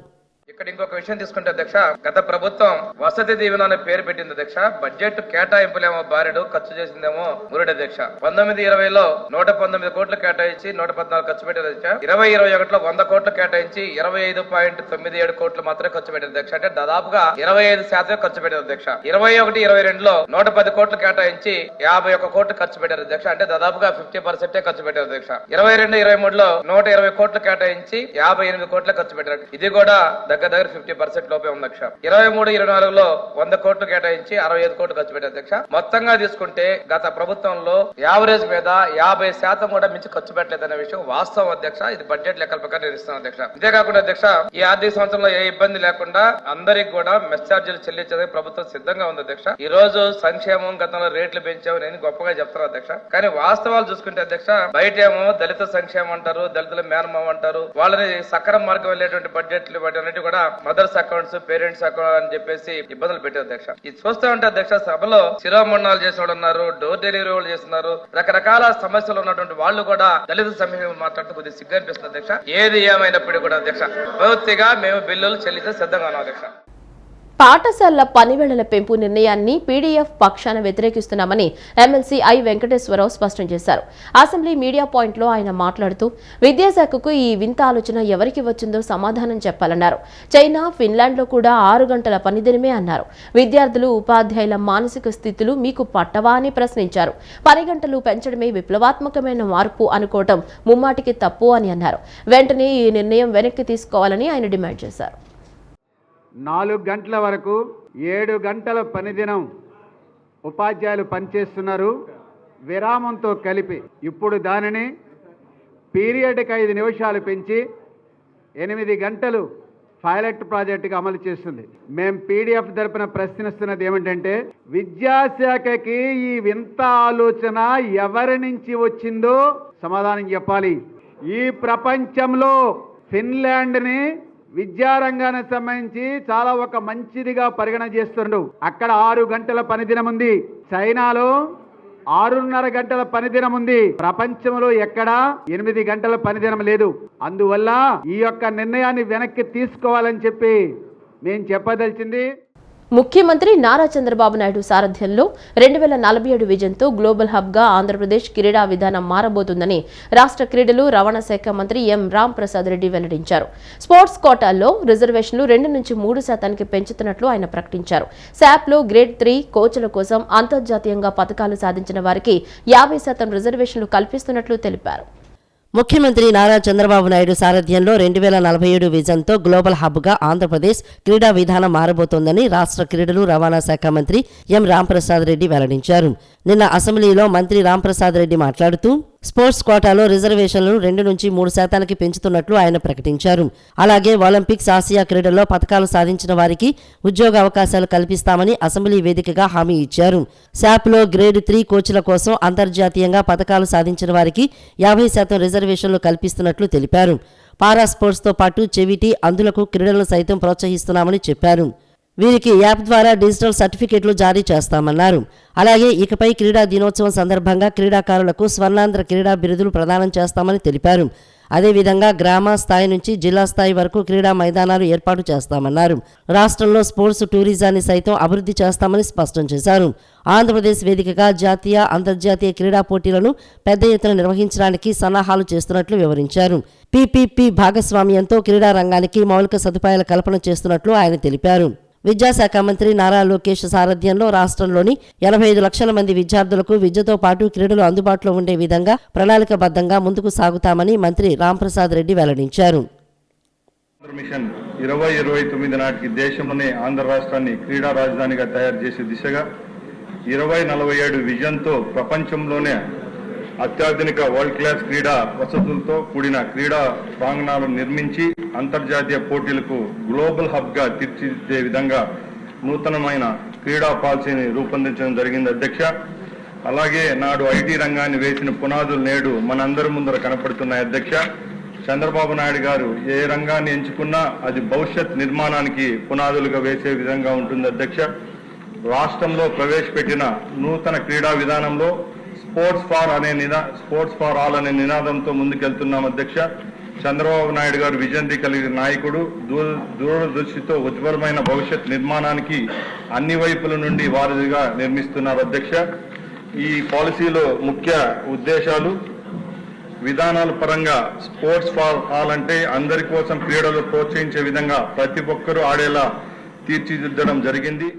ఇక్కడ ఇంకొక విషయం తీసుకుంటే అధ్యక్ష, గత ప్రభుత్వం వసతి దీవెన అనే పేరు పెట్టింది అధ్యక్ష. బడ్జెట్ కేటాయింపులేమో బారెడు, ఖర్చు చేసిందేమో మురుడు అధ్యక్ష. 1920లో 119 కోట్లు కేటాయించి 114 ఖర్చు పెట్టారు అధ్యక్ష. 2021లో 100 కోట్లు కేటాయించి 25.97 కోట్లు మాత్రమే ఖర్చు పెట్టారు అధ్యక్ష. అంటే దాదాపుగా 25% ఖర్చు పెట్టారు అధ్యక్ష. 21-22లో 110 కోట్లు కేటాయించి 51 కోట్లు ఖర్చు పెట్టారు అధ్యక్ష. అంటే దాదాపుగా 50% ఖర్చు పెట్టారు అధ్యక్ష. 22-23లో 120 కోట్లు కేటాయించి 58 కోట్లు ఖర్చు పెట్టారు. ఇది కూడా దగ్గర 50% లోపే ఉంది అధ్యక్ష. 23-24లో 100 కోట్లు కేటాయించి 65 కోట్లు ఖర్చు పెట్టారు అధ్యక్ష. మొత్తంగా తీసుకుంటే గత ప్రభుత్వంలో యావరేజ్ మీద 50% కూడా మించి ఖర్చు పెట్టలేదనే విషయం వాస్తవం అధ్యక్ష. ఇది బడ్జెట్ లెక్కల ప్రకారం నేను ఇస్తాను అధ్యక్ష. అంతేకాకుండా అధ్యక్ష, ఈ ఆర్థిక సంవత్సరంలో ఏ ఇబ్బంది లేకుండా అందరికి కూడా మెస్ ఛార్జీలు చెల్లించేందుకు ప్రభుత్వం సిద్ధంగా ఉంది అధ్యక్ష. ఈ రోజు సంక్షేమం గతంలో రేట్లు పెంచావు నేను గొప్పగా చెప్తాను అధ్యక్ష. కానీ వాస్తవాలు చూసుకుంటే అధ్యక్ష, బయట ఏమో దళిత సంక్షేమం అంటారు, దళితుల మేనమావ అంటారు, వాళ్ళని సక్రమ మార్గం వెళ్ళేటువంటి బడ్జెట్లు వాటి అన్నిటి కూడా కూడా మదర్స్ అకౌంట్స్, పేరెంట్స్ అకౌంట్ అని చెప్పేసి ఇబ్బందులు పెట్టారు అధ్యక్ష. ఇది చూస్తూ ఉంటే అధ్యక్ష, సభలో శిరోమండనాలు చేసిన వాళ్ళు ఉన్నారు, డోర్ డెలివరీ వాళ్ళు చేస్తున్నారు, రకరకాల సమస్యలు ఉన్నటువంటి వాళ్ళు కూడా దళిత సమస్యలు మాట్లాడుతూ కొద్దిగా సిగ్గు అనిపిస్తుంది అధ్యక్ష. ఏది ఏమైనప్పటికీ కూడా అధ్యక్ష, పూర్తిగా మేము బిల్లులు చెల్లించే సిద్ధంగా ఉన్నాం అధ్యక్ష. పాఠశాలల పనివేళల పెంపు నిర్ణయాన్ని పీడీఎఫ్ పక్షాన వ్యతిరేకిస్తున్నామని ఎమ్మెల్సీ ఐ వెంకటేశ్వరరావు స్పష్టం చేశారు. అసెంబ్లీ మీడియా పాయింట్లో ఆయన మాట్లాడుతూ విద్యాశాఖకు ఈ వింత ఆలోచన ఎవరికి వచ్చిందో సమాధానం చెప్పాలన్నారు. చైనా, ఫిన్లాండ్లో కూడా 6 గంటల పనిదినమే అన్నారు. విద్యార్థులు, ఉపాధ్యాయుల మానసిక స్థితులు మీకు పట్టవా అని ప్రశ్నించారు. 10 గంటలు పెంచడమే విప్లవాత్మకమైన మార్పు అనుకోవటం ముమ్మాటికి తప్పు అని అన్నారు. వెంటనే ఈ నిర్ణయం వెనక్కి తీసుకోవాలని ఆయన డిమాండ్ చేశారు. 4 గంటల వరకు 7 గంటల పనిదినం ఉపాధ్యాయులు పనిచేస్తున్నారు విరామంతో కలిపి. ఇప్పుడు దానిని పీరియడ్కి 5 నిమిషాలు పెంచి 8 గంటలు పైలట్ ప్రాజెక్టుగా అమలు చేస్తుంది. మేము పీడీఎఫ్ తరపున ప్రశ్నిస్తున్నది ఏమిటంటే, విద్యాశాఖకి ఈ వింత ఆలోచన ఎవరి నుంచి వచ్చిందో సమాధానం చెప్పాలి. ఈ ప్రపంచంలో ఫిన్లాండ్ని విద్యారంగానికి సంబంధించి చాలా ఒక మంచిదిగా పరిగణ చేస్తుండ్రు. అక్కడ 6 గంటల పనిదినం ఉంది. చైనాలో 6.5 గంటల పనిదినం ఉంది. ప్రపంచంలో ఎక్కడా 8 గంటల పనిదినం లేదు. అందువల్ల ఈ యొక్క నిర్ణయాన్ని వెనక్కి తీసుకోవాలని చెప్పి నేను చెప్పదలిచింది. ముఖ్యమంత్రి నారా చంద్రబాబు నాయుడు సారథ్యంలో 2047 విజన్తో గ్లోబల్ హబ్గా ఆంధ్రప్రదేశ్ క్రీడా విధానం మారబోతుందని రాష్ట్ర క్రీడలు, రవాణా శాఖ మంత్రి ఎం రాంప్రసాద్ రెడ్డి వెల్లడించారు. స్పోర్ట్స్ కోటాల్లో రిజర్వేషన్లు 2 నుంచి 3% పెంచుతున్నట్లు ఆయన ప్రకటించారు. శాప్లో గ్రేడ్ 3 కోచ్ల కోసం అంతర్జాతీయంగా పథకాలు సాధించిన వారికి 50% రిజర్వేషన్లు కల్పిస్తున్నట్లు తెలిపారు. ముఖ్యమంత్రి నారా చంద్రబాబు నాయుడు సారథ్యంలో 2047 విజన్తో గ్లోబల్ హబ్గా ఆంధ్రప్రదేశ్ క్రీడా విధానం మారబోతోందని రాష్ట్ర క్రీడలు, రవాణా శాఖ మంత్రి ఎం రాంప్రసాద్ రెడ్డి వెల్లడించారు. నిన్న అసెంబ్లీలో మంత్రి రాంప్రసాద్ రెడ్డి మాట్లాడుతూ స్పోర్ట్స్ కోటాలో రిజర్వేషన్లను 2 నుంచి 3% పెంచుతున్నట్లు ఆయన ప్రకటించారు. అలాగే ఒలింపిక్స్, ఆసియా క్రీడల్లో పథకాలు సాధించిన వారికి ఉద్యోగ అవకాశాలు కల్పిస్తామని అసెంబ్లీ వేదికగా హామీ ఇచ్చారు. శాప్లో గ్రేడ్ 3 కోచ్ల కోసం అంతర్జాతీయంగా పథకాలు సాధించిన వారికి 50% రిజర్వేషన్లు కల్పిస్తున్నట్లు తెలిపారు. పారా స్పోర్ట్స్తో పాటు చెవిటి, అందులకు క్రీడలను సైతం ప్రోత్సహిస్తున్నామని చెప్పారు. వీరికి యాప్ ద్వారా డిజిటల్ సర్టిఫికెట్లు జారీ చేస్తామన్నారు. అలాగే ఇకపై క్రీడా దినోత్సవం సందర్భంగా క్రీడాకారులకు స్వర్ణాంధ్ర క్రీడా బిరుదులు ప్రదానం చేస్తామని తెలిపారు. అదేవిధంగా గ్రామ స్థాయి నుంచి జిల్లా స్థాయి వరకు క్రీడా మైదానాలు ఏర్పాటు చేస్తామన్నారు. రాష్ట్రంలో స్పోర్ట్స్ టూరిజాన్ని సైతం అభివృద్ధి చేస్తామని స్పష్టం చేశారు. ఆంధ్రప్రదేశ్ వేదికగా జాతీయ, అంతర్జాతీయ క్రీడా పోటీలను పెద్ద ఎత్తున నిర్వహించడానికి సన్నాహాలు చేస్తున్నట్లు వివరించారు. పీపీపీ భాగస్వామ్యంతో క్రీడా రంగానికి మౌలిక సదుపాయాల కల్పన చేస్తున్నట్లు ఆయన తెలిపారు. విద్యాశాఖ మంత్రి నారా లోకేష్ సారథ్యంలో రాష్ట్రంలోని 85 లక్షల మంది విద్యార్థులకు విద్యతో పాటు క్రీడలు అందుబాటులో ఉండే విధంగా ప్రణాళికబద్ధంగా ముందుకు సాగుతామని మంత్రి రాంప్రసాద్ రెడ్డి వెల్లడించారు. మిషన్ 2029 నాటికి దేశంలోనే ఆంధ్ర రాష్ట్రాన్ని క్రీడా రాజధానిగా తయారు చేసే దిశగా 2047 విజన్తో ప్రపంచంలోనే అత్యాధునిక వరల్డ్ క్లాస్ క్రీడా వసతులతో కూడిన క్రీడా ప్రాంగణాలను నిర్మించి అంతర్జాతీయ పోటీలకు గ్లోబల్ హబ్గా తీర్చిదిద్దే విధంగా నూతనమైన క్రీడా పాలసీని రూపొందించడం జరిగింది అధ్యక్ష. అలాగే నాడు ఐటీ రంగాన్ని వేసిన పునాదులు నేడు మనందరి ముందర కనపడుతున్నాయి అధ్యక్ష. చంద్రబాబు నాయుడు గారు ఏ రంగాన్ని ఎంచుకున్నా అది భవిష్యత్ నిర్మాణానికి పునాదులుగా వేసే విధంగా ఉంటుంది అధ్యక్ష. రాష్ట్రంలో ప్రవేశపెట్టిన నూతన క్రీడా విధానంలో స్పోర్ట్స్ ఫార్ ఆల్ అనే నినాదంతో ముందుకెళ్తున్నాం అధ్యక్ష. చంద్రబాబు నాయుడు గారు విజన్ కలిగిన నాయకుడు, దూరదృష్టితో ఉజ్వలమైన భవిష్యత్ నిర్మాణానికి అన్ని వైపుల నుండి వారధిగా నిర్మిస్తున్నారు అధ్యక్ష. ఈ పాలసీలో ముఖ్య ఉద్దేశాలు, విధానాల పరంగా స్పోర్ట్స్ ఫార్ ఆల్ అంటే అందరి కోసం క్రీడలు ప్రోత్సహించే విధంగా ప్రతి ఒక్కరూ ఆడేలా తీర్చిదిద్దడం జరిగింది.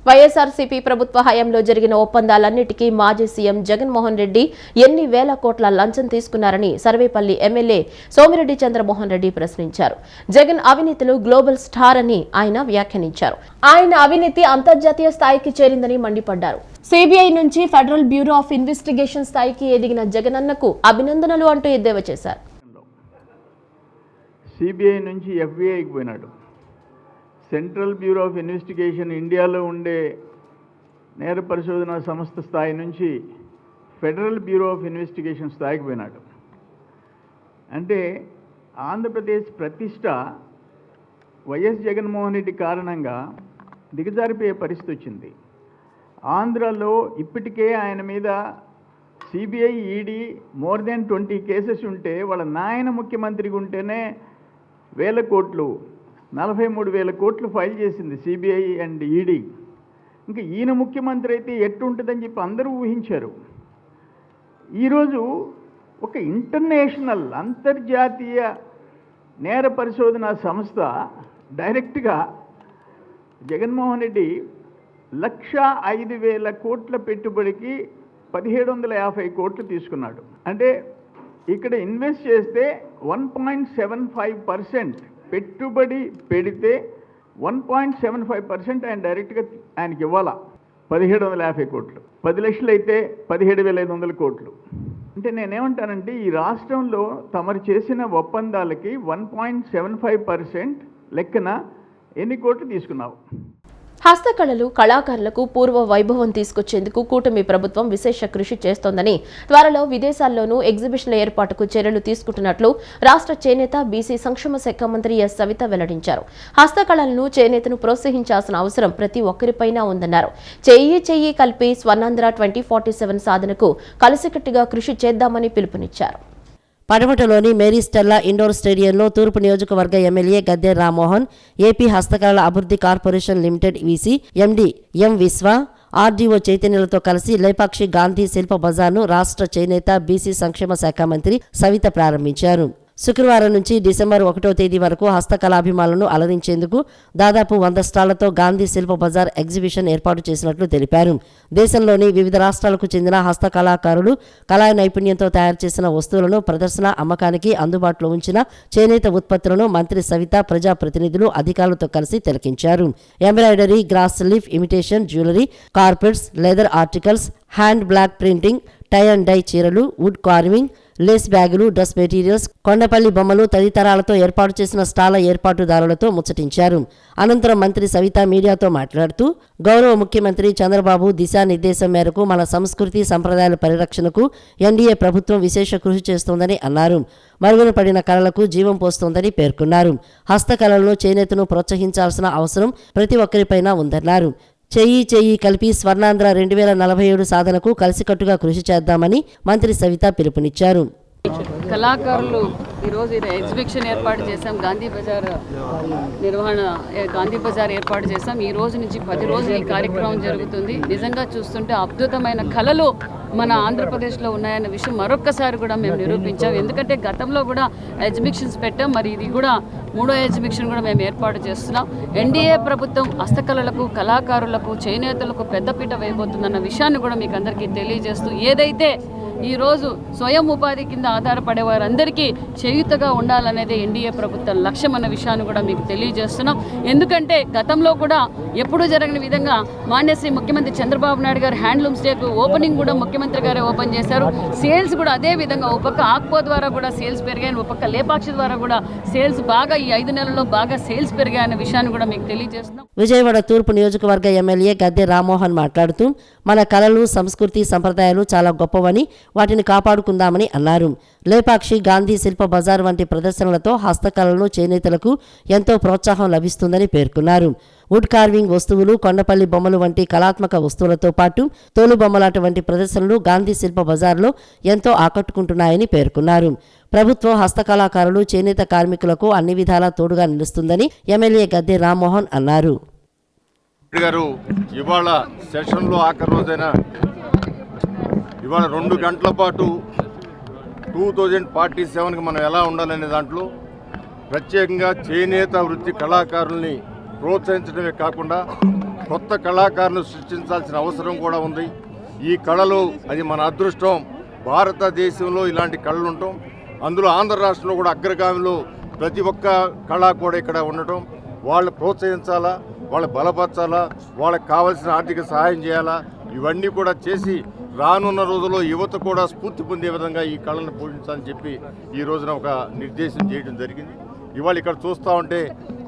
వైఎస్ఆర్సీపీ ప్రభుత్వ హయాంలో జరిగిన ఒప్పందాలన్నిటికీ మాజీ సీఎం జగన్మోహన్ రెడ్డి ఎన్ని వేల కోట్ల లంచం తీసుకున్నారని సర్వేపల్లి ఎమ్మెల్యే సోమిరెడ్డి చంద్రమోహన్ రెడ్డి ప్రశ్నించారు. జగన్ అవినీతిలో గ్లోబల్ స్టార్ అని ఆయన వ్యాఖ్యానించారు. ఆయన అవినీతి అంతర్జాతీయ స్థాయికి చేరిందని మండిపడ్డారు. సిబిఐ నుంచి ఫెడరల్ బ్యూరో ఆఫ్ ఇన్వెస్టిగేషన్ స్థాయికి ఎదిగిన జగనన్నకు అభినందనలు అంటూ ఎద్దేవా చేశారు. సిబిఐ నుంచి ఎఫ్బిఐకి పోయినాడు. సెంట్రల్ బ్యూరో ఆఫ్ ఇన్వెస్టిగేషన్ ఇండియాలో ఉండే నేర పరిశోధన సంస్థ స్థాయి నుంచి ఫెడరల్ బ్యూరో ఆఫ్ ఇన్వెస్టిగేషన్ స్థాయికి పోయినాడు. అంటే ఆంధ్రప్రదేశ్ ప్రతిష్ట వైఎస్ జగన్మోహన్ రెడ్డి కారణంగా దిగజారిపోయే పరిస్థితి వచ్చింది. ఆంధ్రాలో ఇప్పటికే ఆయన మీద CBI, ED more than 20 cases ఉంటే, వాళ్ళ నాయన ముఖ్యమంత్రిగా ఉంటేనే 1000 కోట్లు 43,000 కోట్లు ఫైల్ చేసింది సిబిఐ అండ్ ఈడీ. ఇంకా ఈయన ముఖ్యమంత్రి అయితే ఎట్టుంటుందని చెప్పి అందరూ ఊహించారు. ఈరోజు ఒక ఇంటర్నేషనల్ అంతర్జాతీయ నేర పరిశోధన సంస్థ డైరెక్ట్గా జగన్మోహన్ రెడ్డి 1,05,000 కోట్ల పెట్టుబడికి 1,750 కోట్లు తీసుకున్నాడు. అంటే ఇక్కడ ఇన్వెస్ట్ చేస్తే 1.75% పెట్టుబడి పెడితే 1.75% ఆయన డైరెక్ట్గా ఆయనకి ఇవ్వాలా. 1,750 కోట్లు, 10 లక్షలు అయితే 17,500 కోట్లు. అంటే నేనేమంటానంటే ఈ రాష్ట్రంలో తమరు చేసిన ఒప్పందాలకి 1.75% లెక్కన ఎన్ని కోట్లు తీసుకున్నావు? హస్తకళలు, కళాకారులకు పూర్వ వైభవం తీసుకొచ్చేందుకు కూటమి ప్రభుత్వం విశేష కృషి చేస్తోందని, త్వరలో విదేశాల్లోనూ ఎగ్జిబిషన్ల ఏర్పాటుకు చర్యలు తీసుకుంటున్నట్లు రాష్ట్ర చేనేత, బీసీ సంక్షేమ శాఖ మంత్రి ఎస్ సవిత వెల్లడించారు. హస్తకళలను, చేనేతను ప్రోత్సహించాల్సిన అవసరం ప్రతి ఒక్కరిపైనా ఉందన్నారు. చెయ్యి కలిపి స్వర్ణాంధ్ర 2047 సాధనకు కలిసికట్టుగా కృషి చేద్దామని పిలుపునిచ్చారు. పడమటలోని మేరీ స్టెల్లా ఇండోర్ స్టేడియంలో తూర్పు నియోజకవర్గ ఎమ్మెల్యే గద్దె రామ్మోహన్, ఏపీ హస్తకళల అభివృద్ధి కార్పొరేషన్ లిమిటెడ్ వీసీ ఎండి ఎం విశ్వ, ఆర్డీఓ చైతన్యులతో కలిసి లేపాక్షి గాంధీ శిల్ప బజార్ను రాష్ట్ర చేనేత, బీసీ సంక్షేమ శాఖ మంత్రి సవిత ప్రారంభించారు. శుక్రవారం నుంచి డిసెంబర్ 1వ తేదీ వరకు హస్తకళాభిమానులను అలరించేందుకు దాదాపు 100 స్టాళ్లతో గాంధీ శిల్ప బజార్ ఎగ్జిబిషన్ ఏర్పాటు చేసినట్లు తెలిపారు. దేశంలోని వివిధ రాష్ట్రాలకు చెందిన హస్తకళాకారులు కళా నైపుణ్యంతో తయారు చేసిన వస్తువులను ప్రదర్శన, అమ్మకానికి అందుబాటులో ఉంచిన చేనేత ఉత్పత్తులను మంత్రి సవిత ప్రజాప్రతినిధులు, అధికారులతో కలిసి తిలకించారు. Embroidery, grass leaf, imitation jewellery, carpets, leather articles, hand block printing, tie and dye చీరలు, వుడ్ కార్వింగ్, లేస్ బ్యాగులు, డ్రెస్ మెటీరియల్స్, కొండపల్లి బొమ్మలు తదితరాలతో ఏర్పాటు చేసిన స్టాళ్ల ఏర్పాటుదారులతో ముచ్చటించారు. అనంతరం మంత్రి సవిత మీడియాతో మాట్లాడుతూ, గౌరవ ముఖ్యమంత్రి చంద్రబాబు దిశానిర్దేశం మేరకు మన సంస్కృతి, సంప్రదాయాల పరిరక్షణకు ఎన్డీఏ ప్రభుత్వం విశేష కృషి చేస్తోందని అన్నారు. మరుగున పడిన కళలకు జీవం పోస్తోందని పేర్కొన్నారు. హస్తకళలను, చేనేతను ప్రోత్సహించాల్సిన అవసరం ప్రతి ఒక్కరిపైనా ఉందన్నారు. చెయ్యి కలిపి స్వర్ణాంధ్ర 2047 సాధనకు కలిసికట్టుగా కృషి చేద్దామని మంత్రి సవిత పిలుపునిచ్చారు. కళాకారులు ఈరోజు ఎగ్జిబిషన్ ఏర్పాటు చేశాం. గాంధీ బజార్ ఏర్పాటు చేశాం. ఈ రోజు నుంచి 10 రోజులు ఈ కార్యక్రమం జరుగుతుంది. నిజంగా చూస్తుంటే అద్భుతమైన కళలు మన ఆంధ్రప్రదేశ్లో ఉన్నాయన్న విషయం మరొక్కసారి కూడా మేము నిరూపించాం. ఎందుకంటే గతంలో కూడా ఎగ్జిబిషన్స్ పెట్టాం, మరి ఇది కూడా 3వ ఎగ్జిబిషన్ కూడా మేము ఏర్పాటు చేస్తున్నాం. ఎన్డీఏ ప్రభుత్వం హస్తకళలకు, కళాకారులకు, చేనేతలకు పెద్దపీట వేయబోతుందన్న విషయాన్ని కూడా మీకు అందరికీ తెలియజేస్తూ, ఏదైతే ఈరోజు స్వయం ఉపాధి కింద ఆధారపడే వారందరికీ చేయూతగా ఉండాలనేది ఎన్డీఏ ప్రభుత్వం లక్ష్యం అన్న విషయాన్ని కూడా మీకు తెలియజేస్తున్నాం. ఎందుకంటే గతంలో కూడా ఎప్పుడూ జరగని విధంగా మాన్యశ్రీ ముఖ్యమంత్రి చంద్రబాబు నాయుడు గారు హ్యాండ్లూమ్స్ డేకు ఓపెనింగ్ కూడా ముఖ్యమంత్రి గారే ఓపెన్ చేశారు. సేల్స్ కూడా అదే విధంగా ఒక పక్క ఆక్పో ద్వారా కూడా సేల్స్ పెరిగాయి, ఒక పక్క లేపాక్షి ద్వారా కూడా సేల్స్ బాగా ఈ 5 నెలల్లో బాగా సేల్స్ పెరిగాయన్న విషయాన్ని కూడా మీకు తెలియజేస్తున్నాం. విజయవాడ తూర్పు నియోజకవర్గ ఎమ్మెల్యే గద్దె రామ్మోహన్ మాట్లాడుతూ, మన కళలు, సంస్కృతి, సంప్రదాయాలు చాలా గొప్పవని, వాటిని కాపాడుకుందామని అన్నారు. లేపాక్షి గాంధీ శిల్ప బజార్ వంటి ప్రదర్శనలతో హస్తకళలను, చేనేతలకు ఎంతో ప్రోత్సాహం లభిస్తుందని పేర్కొన్నారు. వుడ్ కార్వింగ్ వస్తువులు, కొండపల్లి బొమ్మలు వంటి కళాత్మక వస్తువులతో పాటు తోలు బొమ్మలాట వంటి ప్రదర్శనలు గాంధీ శిల్ప బజార్లో ఎంతో ఆకట్టుకుంటున్నాయని పేర్కొన్నారు. ప్రభుత్వం హస్తకళాకారులు, చేనేత కార్మికులకు అన్ని విధాలా తోడుగా నిలుస్తుందని ఎమ్మెల్యే గద్దె రామ్మోహన్ అన్నారు. ఇవాళ సెషన్లో ఆఖరి రోజైన ఇవాళ 2 గంటల పాటు 2047కి మనం ఎలా ఉండాలనే దాంట్లో ప్రత్యేకంగా చేనేత వృత్తి కళాకారుల్ని ప్రోత్సహించడమే కాకుండా కొత్త కళాకారులను సృష్టించాల్సిన అవసరం కూడా ఉంది. ఈ కళలు అది మన అదృష్టం. భారతదేశంలో ఇలాంటి కళలు ఉండటం, అందులో ఆంధ్ర రాష్ట్రంలో కూడా అగ్రగామిలో ప్రతి ఒక్క కళ కూడా ఇక్కడ ఉండటం, వాళ్ళు ప్రోత్సహించాలా, వాళ్ళు బలపరచాలా, వాళ్ళకి కావాల్సిన ఆర్థిక సహాయం చేయాలా, ఇవన్నీ కూడా చేసి రానున్న రోజుల్లో యువత కూడా స్ఫూర్తి పొందే విధంగా ఈ కళలను పోషించాలని చెప్పి ఈ రోజున ఒక నిర్దేశం చేయడం జరిగింది. ఇవాళ ఇక్కడ చూస్తూ ఉంటే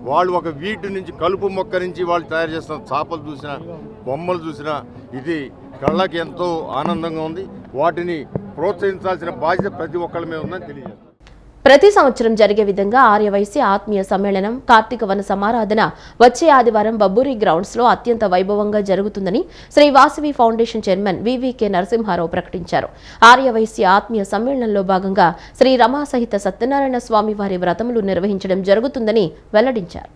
వాళ్ళు ఒక వీటి నుంచి, కలుపు మొక్క నుంచి వాళ్ళు తయారు చేస్తున్న చాపలు చూసినా, బొమ్మలు చూసినా ఇది కళ్ళకి ఎంతో ఆనందంగా ఉంది. వాటిని ప్రోత్సహించాల్సిన బాధ్యత ప్రతి ఒక్కరి మీద ఉందని తెలియజేస్తారు. ప్రతి సంవత్సరం జరిగే విధంగా ఆర్యవైశ్య ఆత్మీయ సమ్మేళనం కార్తీక వన సమారాధన వచ్చే ఆదివారం బబ్బూరి గ్రౌండ్స్ లో అత్యంత వైభవంగా జరుగుతుందని శ్రీ వాసవి ఫౌండేషన్ చైర్మన్ వివికే నరసింహారావు ప్రకటించారు. ఆర్యవైశ్య ఆత్మీయ సమ్మేళనంలో భాగంగా శ్రీ రమా సహిత సత్యనారాయణ స్వామి వారి వ్రతములు నిర్వహించడం జరుగుతుందని వెల్లడించారు.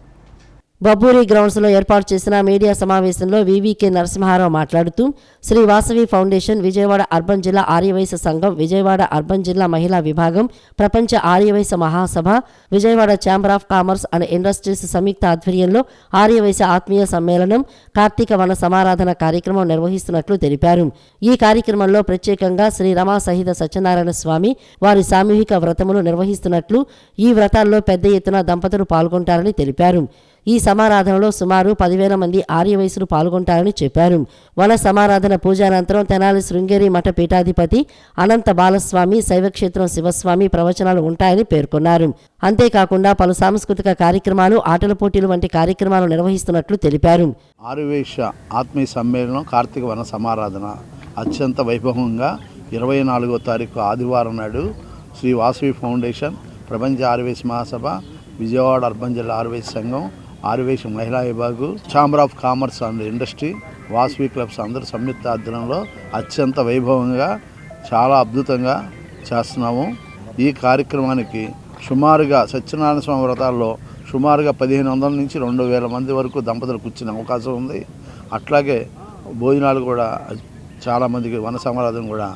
బబ్బూరి గ్రౌండ్స్ లో ఏర్పాటు చేసిన మీడియా సమావేశంలో వివికే నరసింహారావు మాట్లాడుతూ శ్రీ వాసవి ఫౌండేషన్, విజయవాడ అర్బన్ జిల్లా ఆర్యవైశ్య సంఘం, విజయవాడ అర్బన్ జిల్లా మహిళా విభాగం, ప్రపంచ ఆర్యవైశ్య మహాసభ, Vijayawada chamber of commerce and industries సంయుక్త ఆధ్వర్యంలో ఆర్యవైశ్య ఆత్మీయ సమ్మేళనం కార్తీక వన సమారాధన కార్యక్రమం నిర్వహిస్తున్నట్లు తెలిపారు. ఈ కార్యక్రమంలో ప్రత్యేకంగా శ్రీ రమా సహిత సత్యనారాయణ స్వామి వారి సామూహిక వ్రతములు నిర్వహిస్తున్నట్లు, ఈ వ్రతాల్లో పెద్ద ఎత్తున దంపతులు పాల్గొంటారని తెలిపారు. ఈ సమారాధనలో సుమారు 10,000 మంది ఆర్యవైశ్యులు పాల్గొంటారని చెప్పారు. వన సమారాధన పూజానంతరం తెనాలి శృంగేరి మఠ పీఠాధిపతి అనంత బాలస్వామి, శైవక్షేత్రం శివస్వామి ప్రవచనాలు ఉంటాయని పేర్కొన్నారు. అంతేకాకుండా పలు సాంస్కృతిక కార్యక్రమాలు, ఆటల పోటీలు వంటి కార్యక్రమాలు నిర్వహిస్తున్నట్లు తెలిపారు. ఆర్యవైశ్య ఆత్మీయ సమ్మేళనం కార్తీక వన సమారాధన అత్యంత వైభవంగా 24వ తారీఖు ఆదివారం నాడు శ్రీ వాసవి ఫౌండేషన్, ప్రపంచ ఆర్యవైశ్య మహాసభ, విజయవాడ అర్బన్ జిల్లా ఆర్యవైశ్య సంఘం, ఆర్యవైశ్య మహిళా విభాగం, chamber of commerce and industry, Vasavi clubs అందరూ సంయుక్త ఆధ్వర్యంలో అత్యంత వైభవంగా చాలా అద్భుతంగా చేస్తున్నాము. ఈ కార్యక్రమానికి సుమారుగా సత్యనారాయణ స్వామి వ్రతాల్లో సుమారుగా 1,500 నుంచి 2,000 మంది వరకు దంపతులు కూర్చునే అవకాశం ఉంది. అట్లాగే భోజనాలు కూడా చాలామందికి, వన సమారాధన కూడా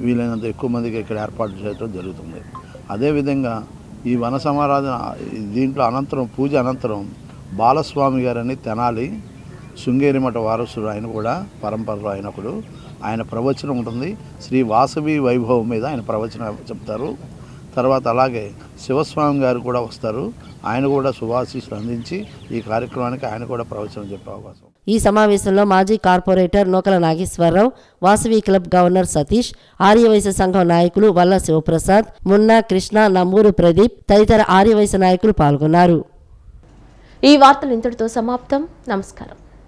వీలైనంత ఎక్కువ మందికి ఇక్కడ ఏర్పాటు చేయడం జరుగుతుంది. అదేవిధంగా ఈ వన సమారాధన దీంట్లో అనంతరం, పూజ అనంతరం బాలస్వామి గారని తెనాలి శృంగేరి మఠ వారసుడు, ఆయన కూడా పరంపరలో అయినప్పుడు ఆయన ప్రవచనం ఉంటుంది. శ్రీ వాసవి వైభవం మీద ఆయన ప్రవచనం చెప్తారు. తర్వాత అలాగే శివస్వామి గారు కూడా వస్తారు. ఆయన కూడా శుభాశీస్సులు అందించి ఈ కార్యక్రమానికి ఆయన కూడా ప్రవచనం చెప్పే అవకాశం. ఈ సమావేశంలో మాజీ కార్పొరేటర్ నూకల నాగేశ్వరరావు, వాసవి క్లబ్ గవర్నర్ సతీష్, ఆర్యవైశ్య సంఘం నాయకులు వల్ల శివప్రసాద్, మున్నా కృష్ణ, నమ్మూరు ప్రదీప్ తదితర ఆర్యవైశ్య నాయకులు పాల్గొన్నారు. ఈ వార్తలు ఇంతటితో సమాప్తం. నమస్కారం.